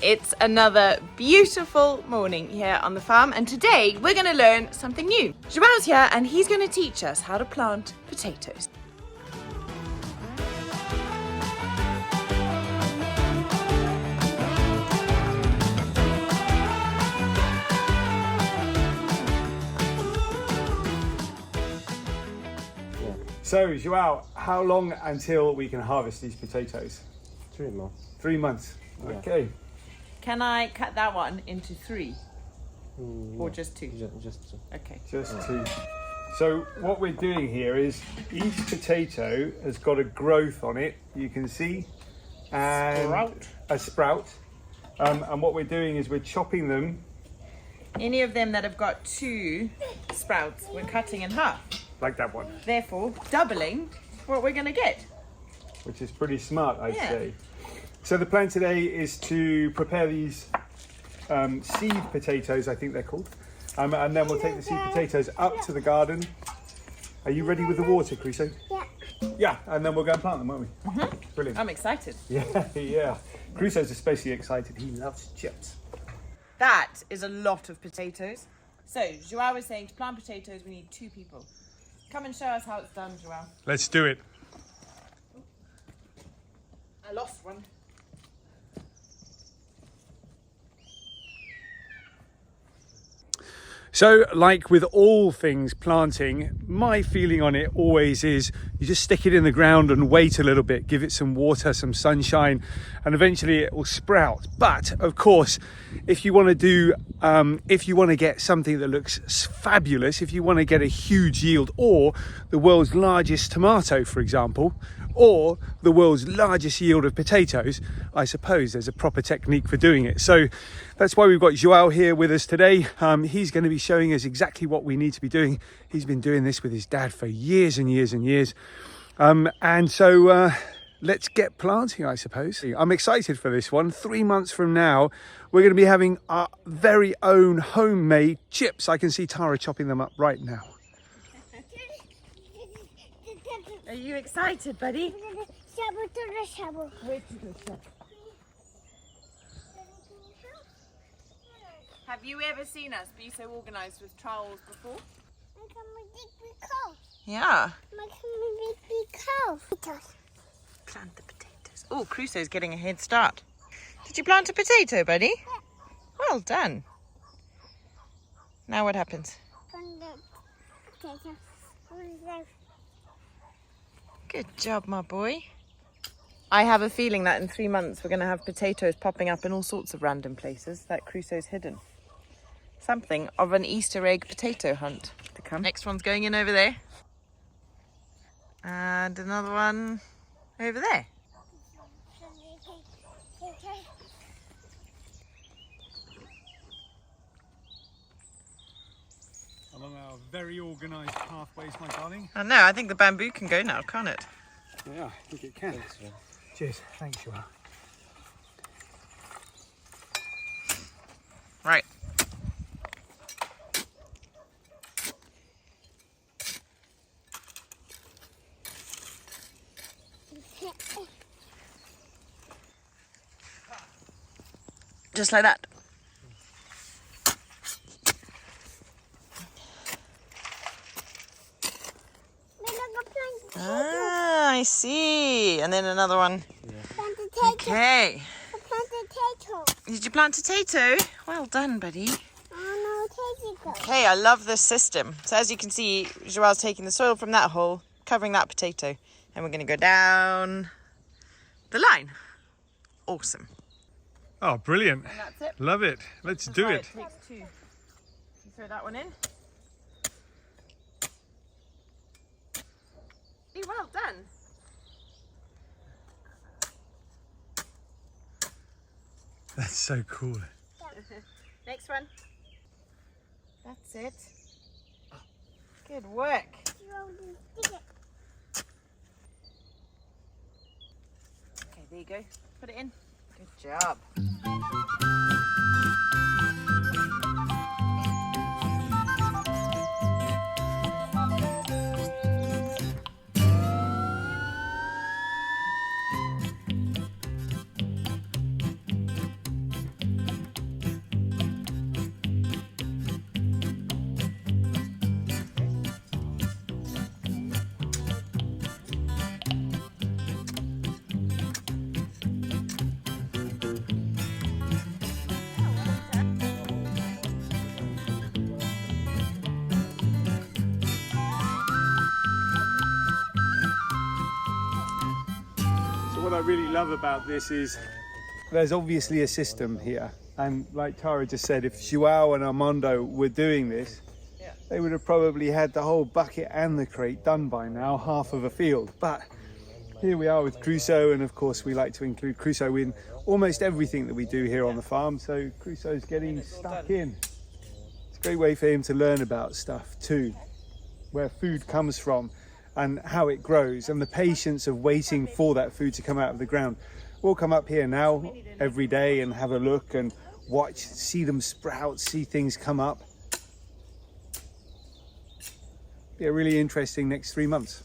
It's another beautiful morning here on the farm, and today we're going to learn something new. Joao's here and he's going to teach us how to plant potatoes. So, Joao, how long until we can harvest these potatoes? 3 months. 3 months. Yeah. Okay. Can I cut that one into 3? Or just 2? Just 2. Okay. Just 2. So what we're doing here is each potato has got a growth on it, you can see, and a sprout. And what we're doing is we're chopping them. Any of them that have got 2 sprouts, we're cutting in half. Like that one. Therefore, doubling what we're going to get. Which is pretty smart, I'd say. So the plan today is to prepare these seed potatoes, I think they're called. And then we'll take the seed potatoes up to the garden. Are you ready with the water, Crusoe? Yeah. Yeah, and then we'll go and plant them, won't we? Mm-hmm. Brilliant. I'm excited. Yeah. Crusoe's especially excited. He loves chips. That is a lot of potatoes. So, Joao was saying to plant potatoes, we need 2 people. Come and show us how it's done, Joao. Let's do it. I lost one. So, like with all things planting, my feeling on it always is you just stick it in the ground and wait a little bit, give it some water, some sunshine, and eventually it will sprout. But of course, if you want to get something that looks fabulous, if you want to get a huge yield, or the world's largest tomato, for example, or the world's largest yield of potatoes, I suppose there's a proper technique for doing it. So that's why we've got Joao here with us today. He's going to be showing us exactly what we need to be doing. He's been doing this with his dad for years and years and years. And so let's get planting, I suppose. I'm excited for this one. 3 months from now, we're going to be having our very own homemade chips. I can see Tara chopping them up right now. Are you excited, buddy? Have you ever seen us be so organised with trowels before? Yeah. Plant the potatoes. Oh, Crusoe's getting a head start. Did you plant a potato, buddy? Well done. Now what happens? Good job, my boy. I have a feeling that in 3 months we're going to have potatoes popping up in all sorts of random places that Crusoe's hidden. Something of an Easter egg potato hunt to come. Next one's going in over there. And another one over there. Along our very organised pathways, my darling. I know, I think the bamboo can go now, can't it? Yeah, I think it can. Cheers. Thanks, Joao. Right. Just like that. Ah, I see. And then another one. Yeah. Okay. Did you plant a potato? Well done, buddy. Okay, I love this system. So as you can see, Joao's taking the soil from that hole, covering that potato, and we're going to go down the line. Awesome. Oh, brilliant. And that's it. Love it. Let's do it. It takes 2. You throw that one in. Well done. That's so cool. Next one. That's it. Good work. Okay, there you go. Put it in. Good job. what I really love about this is there's obviously a system here. And like Tara just said, if Joao and Armando were doing this, they would have probably had the whole bucket and the crate done by now, half of a field. But here we are with Crusoe, and of course we like to include Crusoe in almost everything that we do here on the farm. So Crusoe's getting stuck in. It's a great way for him to learn about stuff too, where food comes from and how it grows, and the patience of waiting for that food to come out of the ground. We'll come up here now every day and have a look and watch, see them sprout, see things come up. Be a really interesting next 3 months.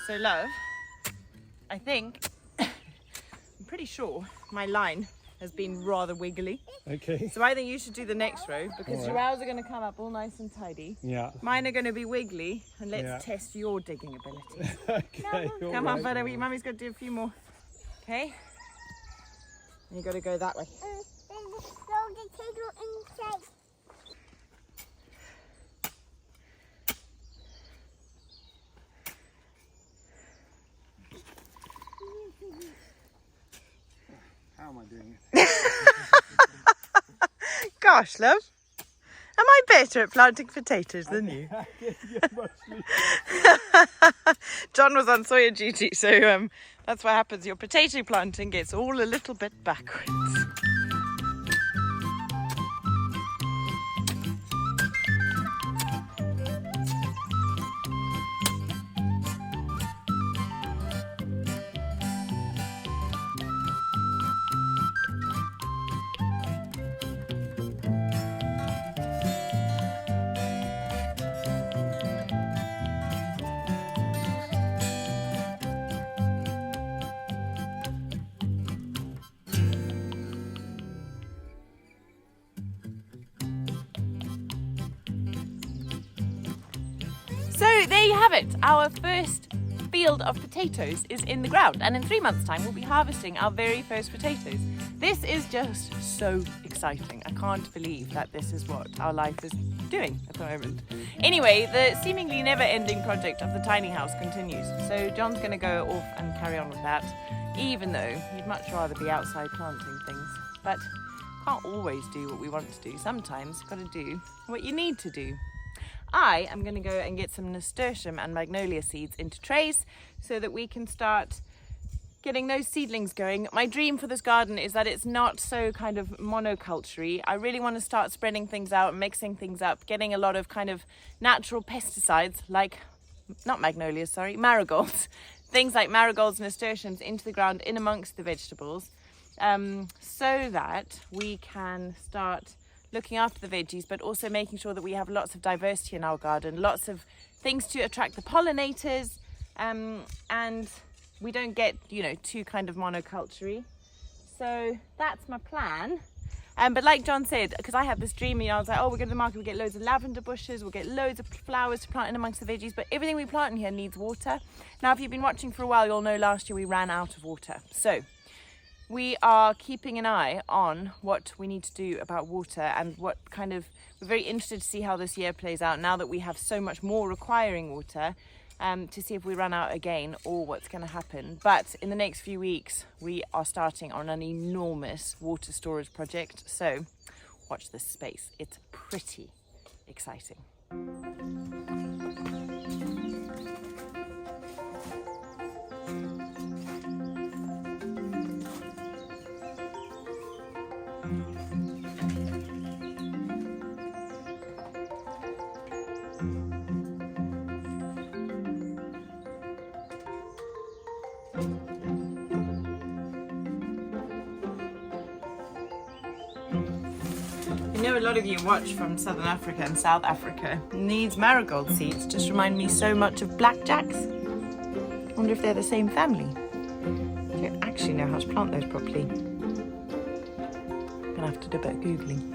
So love, I think, I'm pretty sure my line has been rather wiggly. Okay. So I think you should do the next row, because Joao's are going to come up all nice and tidy. Yeah. Mine are going to be wiggly, and let's test your digging ability. Okay. Come on, buddy. Mummy's got to do a few more. Okay? And you got to go that way. How am I doing it? Gosh, love. Am I better at planting potatoes than you? John was on soya duty, so that's what happens. Your potato planting gets all a little bit backwards. So there you have it. Our first field of potatoes is in the ground, and in 3 months' time we'll be harvesting our very first potatoes. This is just so exciting. I can't believe that this is what our life is doing at the moment. Anyway, the seemingly never-ending project of the tiny house continues. So John's going to go off and carry on with that, even though he'd much rather be outside planting things. But can't always do what we want to do. Sometimes you've got to do what you need to do. I am going to go and get some nasturtium and magnolia seeds into trays so that we can start getting those seedlings going. My dream for this garden is that it's not so kind of monoculture-y. I really want to start spreading things out, mixing things up, getting a lot of kind of natural pesticides like, not magnolias, sorry, marigolds. Things like marigolds and nasturtiums into the ground in amongst the vegetables, so that we can start looking after the veggies, but also making sure that we have lots of diversity in our garden, lots of things to attract the pollinators, and we don't get, you know, too kind of monoculture-y. So that's my plan. But like John said, because I had this dream, you know, I was like, oh, we're going to the market, we'll get loads of lavender bushes, we'll get loads of flowers to plant in amongst the veggies, but everything we plant in here needs water. Now, if you've been watching for a while, you'll know last year we ran out of water. So we are keeping an eye on what we need to do about water, and what kind of, we're very interested to see how this year plays out now that we have so much more requiring water, to see if we run out again or what's going to happen. But in the next few weeks, we are starting on an enormous water storage project. So watch this space. It's pretty exciting. I know a lot of you watch from Southern Africa and South Africa. These marigold seeds just remind me so much of blackjacks. wonder if they're the same family. I don't actually know how to plant those properly. Gonna have to do a bit of Googling.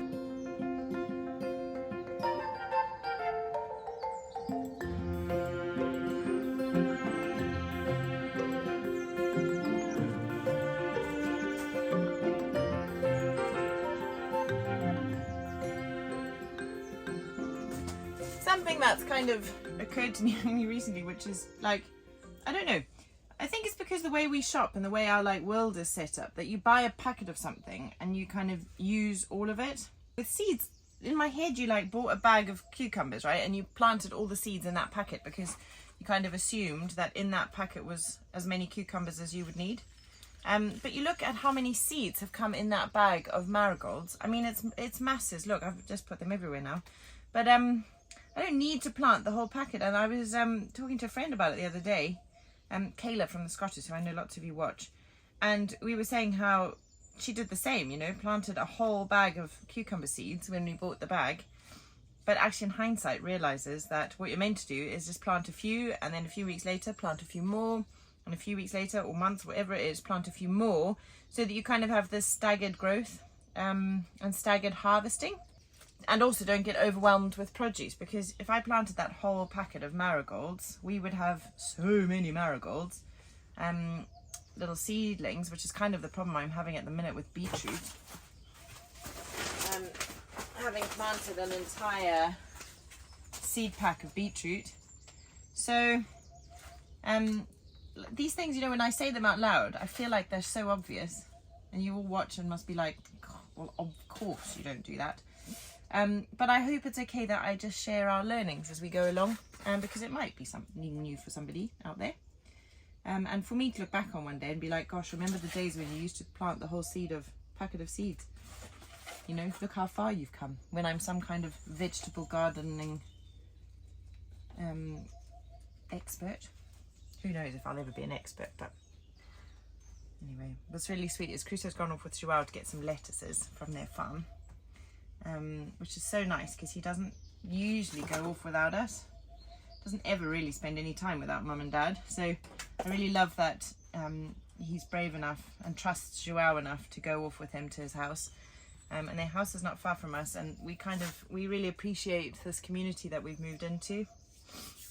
Something that's kind of occurred to me recently, which is like, I don't know, I think it's because the way we shop and the way our like world is set up, that you buy a packet of something and you kind of use all of it. With seeds, in my head you like bought a bag of cucumbers, right, and you planted all the seeds in that packet because you kind of assumed that in that packet was as many cucumbers as you would need. But you look at how many seeds have come in that bag of marigolds. I mean, it's masses. Look, I've just put them everywhere now. But I don't need to plant the whole packet. And I was talking to a friend about it the other day, Kayla from the Scottish, who I know lots of you watch. And we were saying how she did the same, you know, planted a whole bag of cucumber seeds when we bought the bag. But actually in hindsight realises that what you're meant to do is just plant a few, and then a few weeks later plant a few more, and a few weeks later or months, whatever it is, plant a few more, so that you kind of have this staggered growth and staggered harvesting. And also don't get overwhelmed with produce, because if I planted that whole packet of marigolds, we would have so many marigolds, little seedlings, which is kind of the problem I'm having at the minute with beetroot. Having planted an entire seed pack of beetroot. So these things, you know, when I say them out loud, I feel like they're so obvious, and you all watch and must be like, well, of course you don't do that. But I hope it's okay that I just share our learnings as we go along, because it might be something new for somebody out there. And for me to look back on one day and be like, gosh, remember the days when you used to plant the whole packet of seeds? You know, look how far you've come. When I'm some kind of vegetable gardening expert. Who knows if I'll ever be an expert, but anyway. What's really sweet is Crusoe's gone off with Joao to get some lettuces from their farm. Which is so nice because he doesn't usually go off without us. Doesn't ever really spend any time without mum and dad. So I really love that he's brave enough and trusts Joao enough to go off with him to his house. And their house is not far from us, and we really appreciate this community that we've moved into,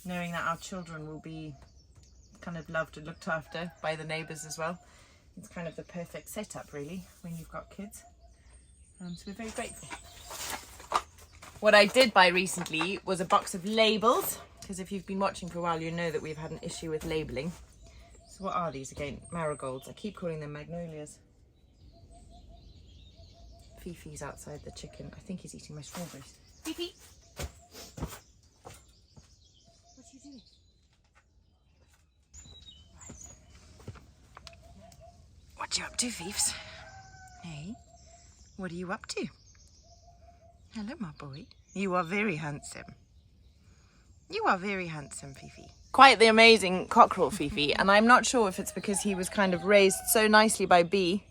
knowing that our children will be kind of loved and looked after by the neighbours as well. It's kind of the perfect setup really when you've got kids. So we're very grateful. What I did buy recently was a box of labels, because if you've been watching for a while, you know that we've had an issue with labelling. So what are these again? Marigolds. I keep calling them magnolias. Fifi's outside the chicken. I think he's eating my strawberries. Fifi! What's he doing? Right. What you up to, Fifs? Hey? What are you up to? Hello, my boy. You are very handsome. You are very handsome, Fifi. Quite the amazing cockerel, Fifi. And I'm not sure if it's because he was kind of raised so nicely by Bee.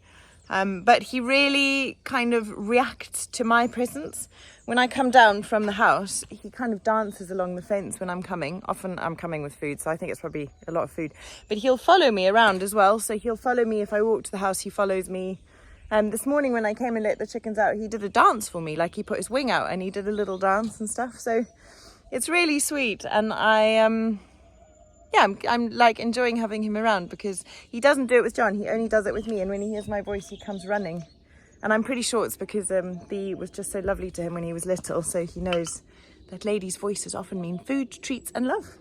But he really kind of reacts to my presence. When I come down from the house, he kind of dances along the fence when I'm coming. Often I'm coming with food, so I think it's probably a lot of food. But he'll follow me around as well. So he'll follow me if I walk to the house, he follows me. This morning when I came and let the chickens out, he did a dance for me. Like he put his wing out and he did a little dance and stuff. So it's really sweet. And I'm like enjoying having him around, because he doesn't do it with John. He only does it with me. And when he hears my voice, he comes running. And I'm pretty sure it's because Bee was just so lovely to him when he was little. So he knows that ladies' voices often mean food, treats and love.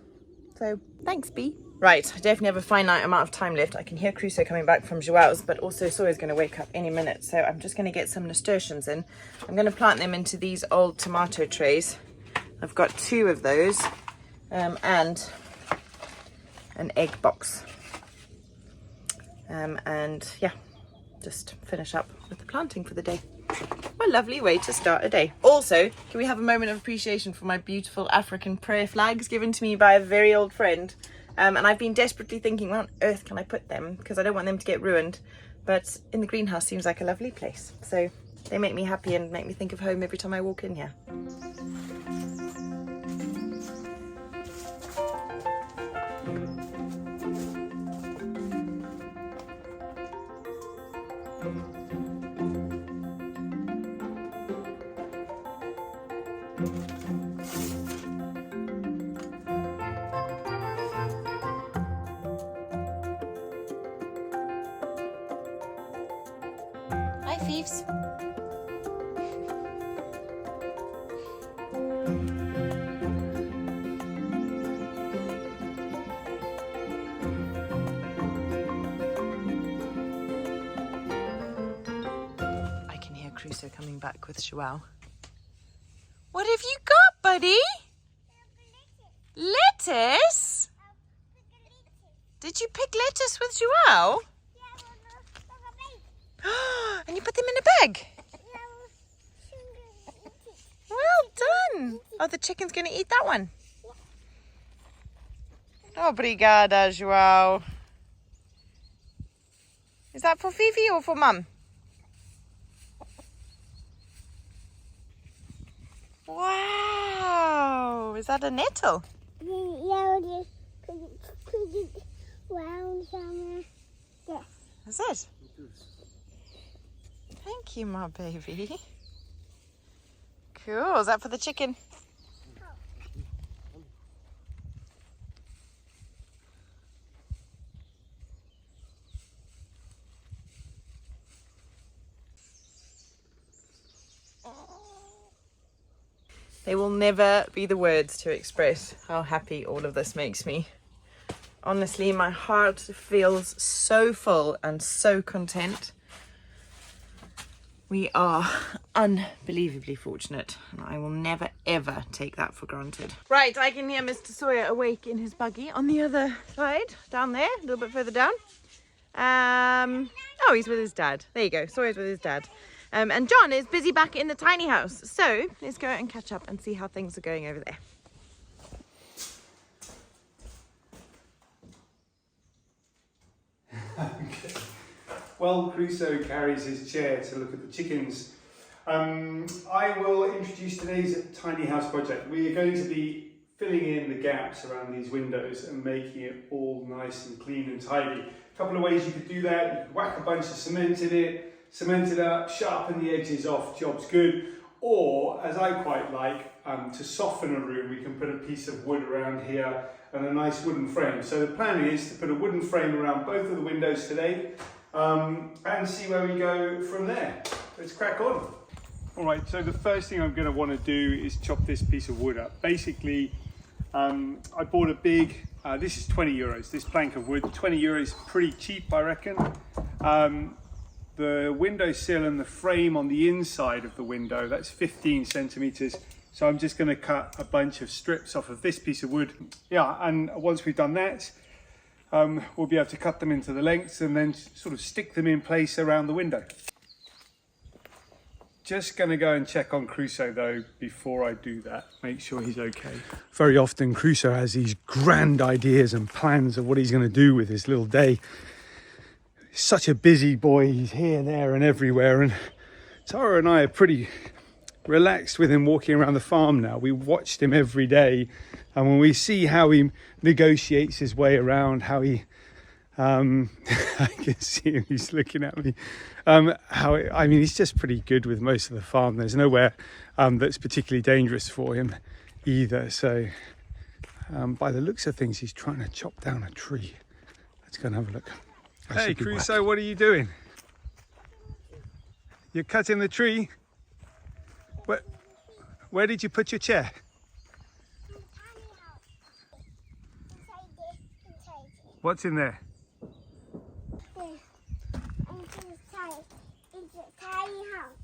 So thanks, Bee. Right, I definitely have a finite amount of time left. I can hear Crusoe coming back from Joao's, but also Sawyer's going to wake up any minute. So I'm just going to get some nasturtiums in. I'm going to plant them into these old tomato trays. I've got 2 of those and an egg box. And yeah, just finish up with the planting for the day. What a lovely way to start a day. Also, can we have a moment of appreciation for my beautiful African prayer flags given to me by a very old friend? And I've been desperately thinking, where on earth can I put them? Because I don't want them to get ruined. But in the greenhouse seems like a lovely place. So they make me happy and make me think of home every time I walk in here. Hi, thieves. I can hear Crusoe coming back with Joao. What have you got, buddy? Lettuce? Did you pick lettuce with Joao? And you put them in a bag? Well done. Oh, the chicken's going to eat that one. Obrigada, Joao. Is that for Fifi or for Mum? Wow. Is that a nettle? Yeah, just put it round somewhere. Yes. Is it? Thank you, my baby. Cool. Is that for the chicken? They will never be the words to express how happy all of this makes me. Honestly, my heart feels so full and so content. We are unbelievably fortunate, and I will never ever take that for granted. Right, I can hear Mr. Sawyer awake in his buggy on the other side, down there, a little bit further down. Oh, he's with his dad. There you go, Sawyer's with his dad. And John is busy back in the tiny house. So let's go and catch up and see how things are going over there. Okay. Well, Crusoe carries his chair to look at the chickens. I will introduce today's tiny house project. We are going to be filling in the gaps around these windows and making it all nice and clean and tidy. A couple of ways you could do that. You could whack a bunch of cement in it, cement it up, sharpen the edges off, job's good. Or, as I quite like, to soften a room, we can put a piece of wood around here and a nice wooden frame. So the plan is to put a wooden frame around both of the windows today and see where we go from there. Let's crack on. All right, so the first thing I'm going to want to do is chop this piece of wood up. Basically, I bought a big, this is 20 euros, this plank of wood. 20 euros, pretty cheap, I reckon. The windowsill and the frame on the inside of the window, that's 15 centimeters. So I'm just going to cut a bunch of strips off of this piece of wood. Yeah, and once we've done that, we'll be able to cut them into the lengths and then sort of stick them in place around the window. Just going to go and check on Crusoe though before I do that, make sure he's okay. Very often Crusoe has these grand ideas and plans of what he's going to do with his little day. He's such a busy boy, he's here, there and everywhere, and Tara and I are pretty relaxed with him walking around the farm now. We watched him every day, and when we see how he negotiates his way around, how he I can see him, he's looking at me. I mean, he's just pretty good with most of the farm. There's nowhere that's particularly dangerous for him either. So by the looks of things, he's trying to chop down a tree. Let's go and have a look. Hey Crusoe, what are you doing? You're cutting the tree? Where did you put your chair? What's in there? It's a tiny house.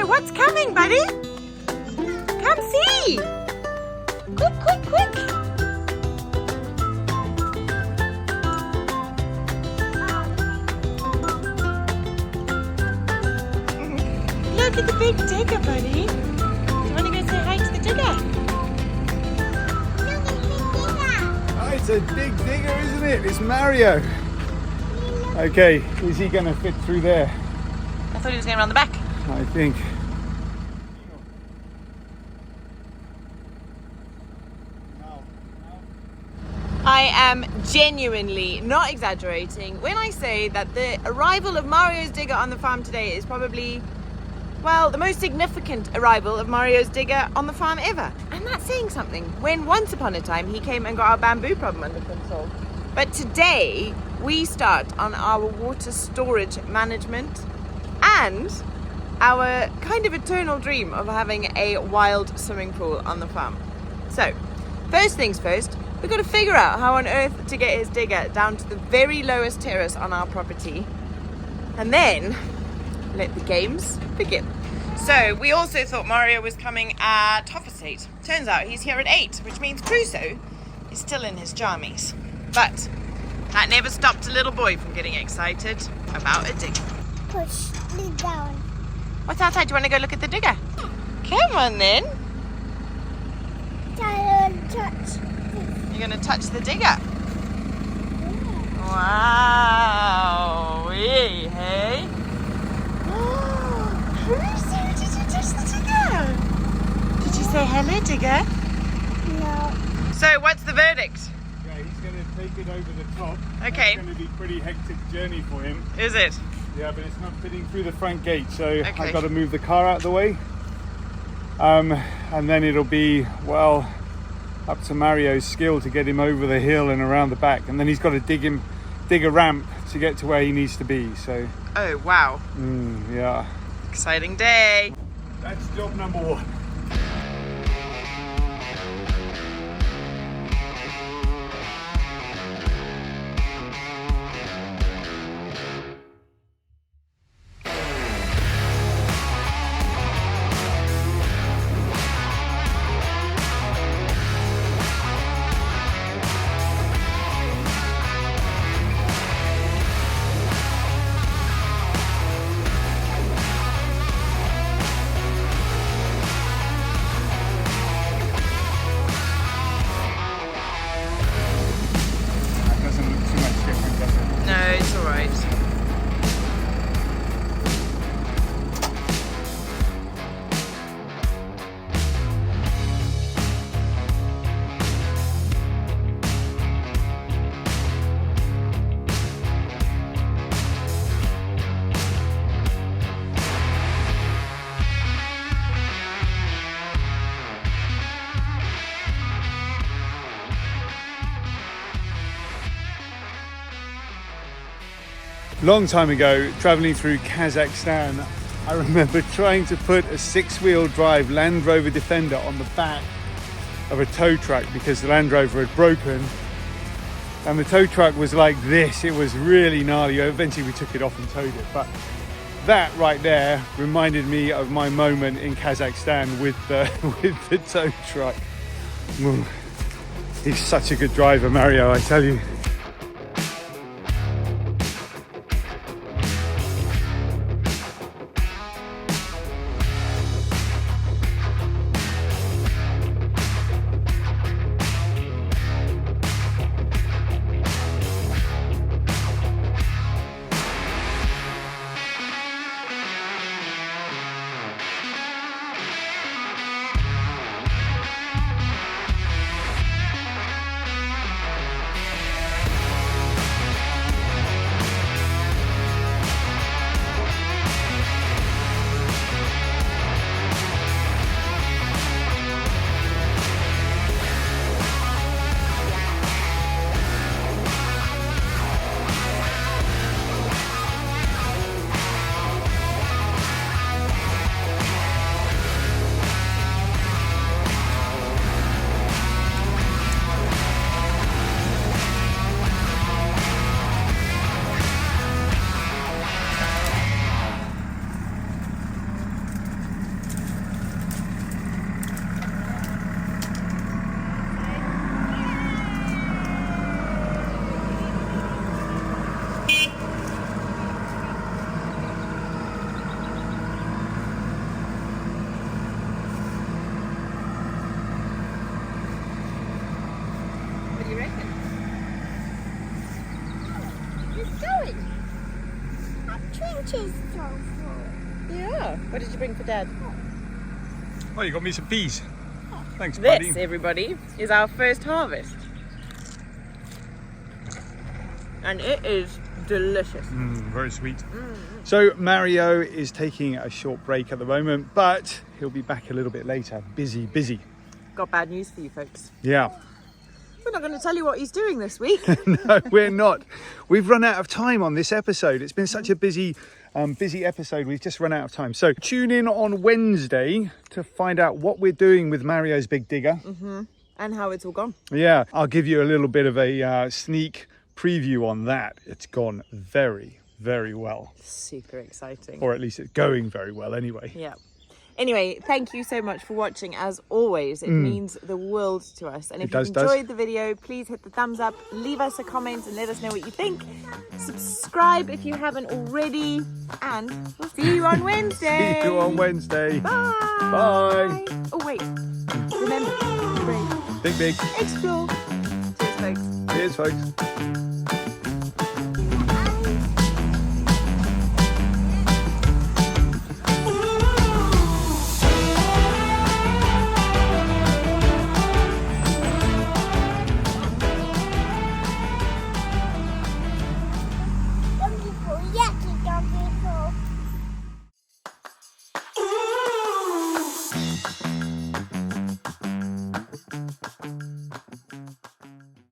what's coming, buddy? Come see! Quick, quick, quick! Look at the big digger, buddy. Do you want to go say hi to the digger? Look at the big digger. Oh, it's a big digger, isn't it? It's Mario. Okay, is he going to fit through there? I thought he was going around the back. I think. I am genuinely not exaggerating when I say that the arrival of Mario's digger on the farm today is probably, well, the most significant arrival of Mario's digger on the farm ever. And that's saying something, when once upon a time he came and got our bamboo problem under control. But today we start on our water storage management and our kind of eternal dream of having a wild swimming pool on the farm. So, first things first, we've got to figure out how on earth to get his digger down to the very lowest terrace on our property. And then, let the games begin. So, we also thought Mario was coming at 8:30. Turns out he's here at 8, which means Crusoe is still in his jammies. But that never stopped a little boy from getting excited about a digger. Push me down. What's outside? Do you want to go look at the digger? Come on then. Touch. You're going to touch the digger. Wow. Hey. Crusoe, did you touch the digger? Did you say hello, digger? No. So, what's the verdict? Yeah, he's going to take it over the top. Okay. It's going to be a pretty hectic journey for him. Is it? Yeah, but it's not fitting through the front gate, so Okay. I've got to move the car out of the way. And then it'll be, well, up to Mario's skill to get him over the hill and around the back. And then he's got to dig a ramp to get to where he needs to be. So, Oh, wow. yeah. Exciting day. That's job number 1. No, it's all right. Long time ago, traveling through Kazakhstan, I remember trying to put a 6-wheel drive Land Rover Defender on the back of a tow truck because the Land Rover had broken. And the tow truck was like this. It was really gnarly. Eventually we took it off and towed it. But that right there reminded me of my moment in Kazakhstan with the, with the tow truck. He's such a good driver, Mario, I tell you. cheese tofu. Yeah. What did you bring for Dad? Oh, you got me some peas. Thanks, buddy. This, everybody, is our first harvest. And it is delicious. Very sweet. So Mario is taking a short break at the moment, but he'll be back a little bit later. Busy. Got bad news for you folks. Yeah. We're not going to tell you what he's doing this week. No, we're not. We've run out of time on this episode. It's been such a busy episode. We've just run out of time. So tune in on Wednesday to find out what we're doing with Mario's big digger. And how it's all gone. Yeah, I'll give you a little bit of a sneak preview on that. It's gone very, very well. Super exciting. Or at least it's going very well anyway. Yeah. Anyway, thank you so much for watching. As always, it means the world to us. And if you've enjoyed the video, please hit the thumbs up, leave us a comment and let us know what you think. Subscribe if you haven't already. And we'll see you on Wednesday. See you on Wednesday. Bye. Bye. Oh, wait. Remember, be brave. Big. Explore. Cheers, folks. Cheers, folks.